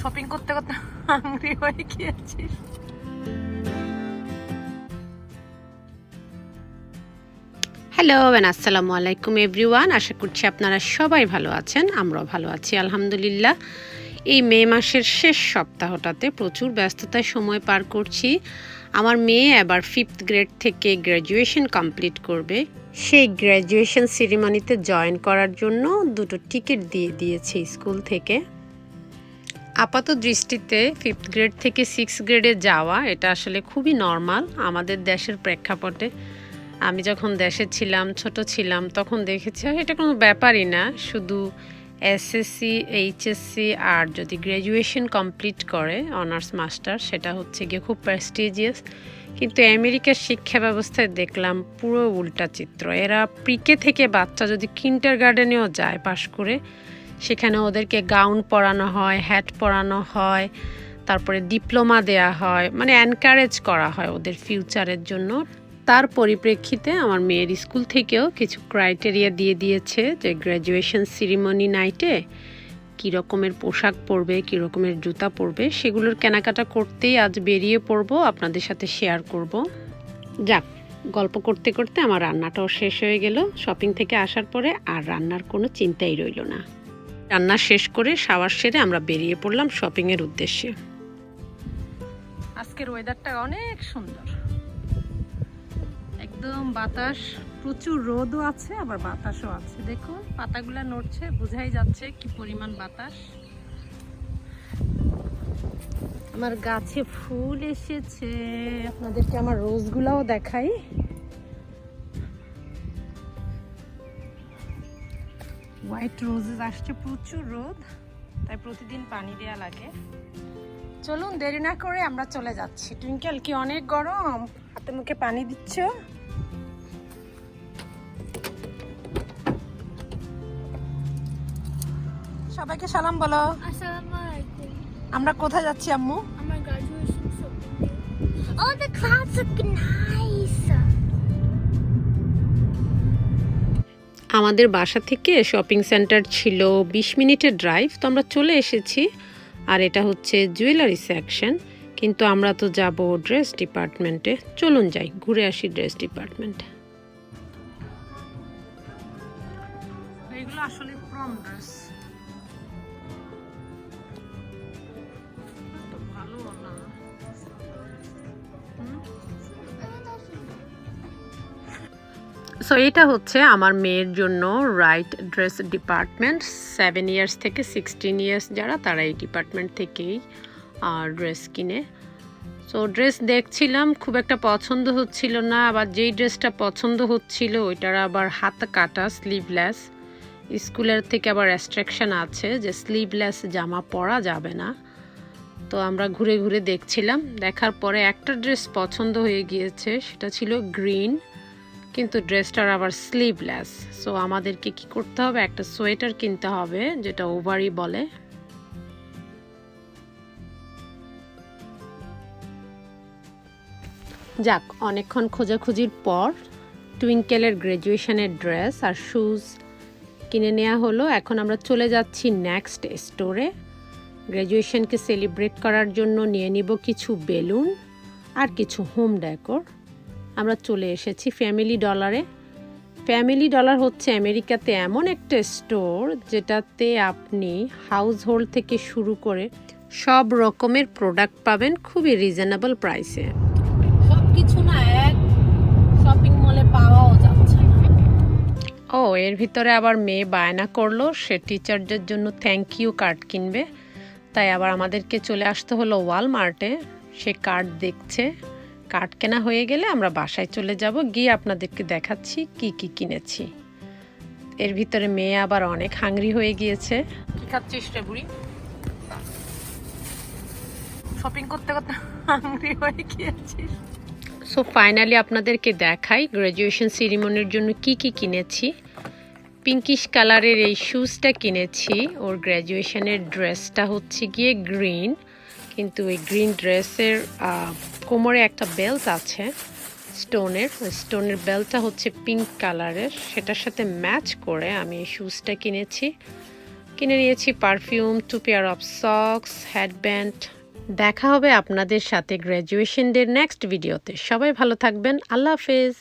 Shopping করতে করতে hungry হয়ে গিয়েছি। হ্যালো আসসালামু আলাইকুম এভরিওয়ান, আশা করছি আপনারা সবাই ভালো আছেন। আমরাও ভালো আছি আলহামদুলিল্লাহ। এই মে মাসের শেষ সপ্তাহটাতে প্রচুর ব্যস্ততায় সময় পার করছি। আমার মেয়ে এবার 5th গ্রেড থেকে গ্র্যাজুয়েশন কমপ্লিট করবে। সেই গ্র্যাজুয়েশন সেরিমনিতে জয়েন করার জন্য 2টো টিকিট দিয়ে দিয়েছে স্কুল থেকে। আপাত দৃষ্টিতে 5th গ্রেড থেকে 6th গ্রেডে যাওয়া এটা আসলে খুবই নর্মাল আমাদের দেশের প্রেক্ষাপটে। আমি যখন দেশে ছিলাম, ছোট ছিলাম, তখন দেখেছি এটা কোনো ব্যাপারই না। শুধু এসএসসি, এইচএসসি আর যদি গ্র্যাজুয়েশন কমপ্লিট করে অনার্স মাস্টার, সেটা হচ্ছে গিয়ে খুব প্রেস্টিজিয়াস। কিন্তু আমেরিকার শিক্ষা ব্যবস্থায় দেখলাম পুরো উল্টা চিত্র। এরা প্রিকে থেকে বাচ্চা যদি কিন্ডার গার্ডেনেও যায় পাশ করে, সেখানে ওদেরকে গাউন পরানো হয়, হ্যাট পরানো হয়, তারপরে ডিপ্লোমা দেয়া হয়, মানে এনকারেজ করা হয় ওদের ফিউচারের জন্য। তার পরিপ্রেক্ষিতে আমার মেয়ের স্কুল থেকেও কিছু ক্রাইটেরিয়া দিয়ে দিয়েছে যে গ্র্যাজুয়েশন সেরিমনি নাইটে কী রকমের পোশাক পরবে, কী রকমের জুতা পরবে, সেগুলোর কেনাকাটা করতেই আজ বেরিয়ে পড়বো, আপনাদের সাথে শেয়ার করব। যাক, গল্প করতে করতে আমার রান্নাটাও শেষ হয়ে গেল। শপিং থেকে আসার পরে আর রান্নার কোনো চিন্তাই রইল না। রান্না শেষ করে শাওয়ার সেরে আমরা বেরিয়ে পড়লাম শপিংয়ের উদ্দেশ্যে। আজকের ওয়েদারটা অনেক সুন্দর, একদম বাতাস, প্রচুর রোদও আছে আবার বাতাসও আছে। দেখুন পাতাগুলা নড়ছে, বোঝাই যাচ্ছে কি পরিমাণ বাতাস। আমার গাছে ফুল এসেছে, আপনাদেরকে আমার রোজগুলাও দেখাই। হোয়াইট রোজেস আসছে, প্রচুর রোদ, তাই প্রতিদিন পানি দেয়া লাগে। চলুন দেরি না করে আমরা চলে যাচ্ছি। টুইঙ্কেল, কি অনেক গরম, হাতে মুখে পানি দিচ্ছ? সবাইকে সালাম বলো। আসসালামু আলাইকুম। আমরা কোথায় যাচ্ছি আম্মু? আমার graduation ceremony. Oh, the clouds look nice. আমাদের বাসা থেকে শপিং সেন্টার ছিল 20 মিনিটের ড্রাইভ, তো আমরা চলে এসেছি। আর এটা হচ্ছে জুয়েলারি সেকশন, কিন্তু আমরা তো যাব ড্রেস ডিপার্টমেন্টে। চলুন যাই, ঘুরে আসি ড্রেস ডিপার্টমেন্টে। এগুলো আসলে প্রম ড্রেস, ভালো না। সো এটা হচ্ছে আমার মেয়ের জন্য রাইট ড্রেস ডিপার্টমেন্ট। 7 ইয়ার্স থেকে 16 ইয়ার্স যারা, তারা এই ডিপার্টমেন্ট থেকেই ড্রেস কিনে। সো ড্রেস দেখছিলাম, খুব একটা পছন্দ হচ্ছিল না। আবার যেই ড্রেসটা পছন্দ হচ্ছিল ওইটার আবার হাত কাটা, স্লিভলেস। স্কুলের থেকে আবার রেস্ট্রিকশন আছে যে স্লিভলেস জামা পরা যাবে না। তো আমরা ঘুরে ঘুরে দেখছিলাম, দেখার পরে একটা ড্রেস পছন্দ হয়ে গিয়েছে, সেটা ছিল গ্রিন, কিন্তু ড্রেসটার আবার স্লিভলেস। সো আমাদেরকে কি করতে হবে, একটা সোয়েটার কিনতে হবে, যেটা ওভারি বলে। যাক, অনেকক্ষণ খোঁজাখুঁজির পর টুইঙ্কেলের গ্র্যাজুয়েশনের ড্রেস আর শুজ কিনে নেওয়া হলো। এখন আমরা চলে যাচ্ছি নেক্সট স্টোরে। গ্র্যাজুয়েশনকে সেলিব্রেট করার জন্য নিয়ে নিব কিছু বেলুন আর কিছু হোম ডেকোর। আমরা চলে এসেছি ফ্যামিলি ডলারে। ফ্যামিলি ডলার হচ্ছে আমেরিকাতে এমন একটা স্টোর যেটাতে আপনি হাউস হোল্ড থেকে শুরু করে সব রকমের প্রোডাক্ট পাবেন খুবই রিজনেবল প্রাইসে। সব কিছু না এক শপিং মলে পাওয়াও যাচ্ছে না। ও, এর ভিতরে আবার মেয়ে বায়না করলো সে টিচারদের জন্য থ্যাংক ইউ কার্ড কিনবে, তাই আবার আমাদেরকে চলে আসতে হলো ওয়ালমার্টে। সে কার্ড দেখছে, কার্ড কেনা হয়ে গেলে আমরা বাসায় চলে যাব, গিয়ে আপনাদেরকে দেখাচ্ছি কি কি কিনেছি। এর ভিতরে মেয়ে আবার অনেক হাংরি হয়ে গিয়েছে। কি খাচ্ছিস রে বুড়ি? শপিং করতে করতে হাংরি হয়ে গিয়েছিস। সো ফাইনালি আপনাদেরকে দেখাই গ্র্যাজুয়েশন সেরিমনির জন্য কি কি কিনেছি। পিঙ্কিশ কালারের এই শুজটা কিনেছি, ওর গ্র্যাজুয়েশনের ড্রেসটা হচ্ছে গিয়ে গ্রিন, কিন্তু এই গ্রিন ড্রেসের কোমরে একটা বেল্ট আছে স্টোনের বেল্টটা হচ্ছে পিঙ্ক কালারের, সেটার সাথে ম্যাচ করে আমি এই শুজটা কিনেছি। কিনে নিয়েছি perfume, 2 pair of socks, headband. দেখা হবে আপনাদের সাথে গ্র্যাজুয়েশন ডের নেক্সট ভিডিওতে। সবাই ভালো থাকবেন। আল্লাহ হাফেজ।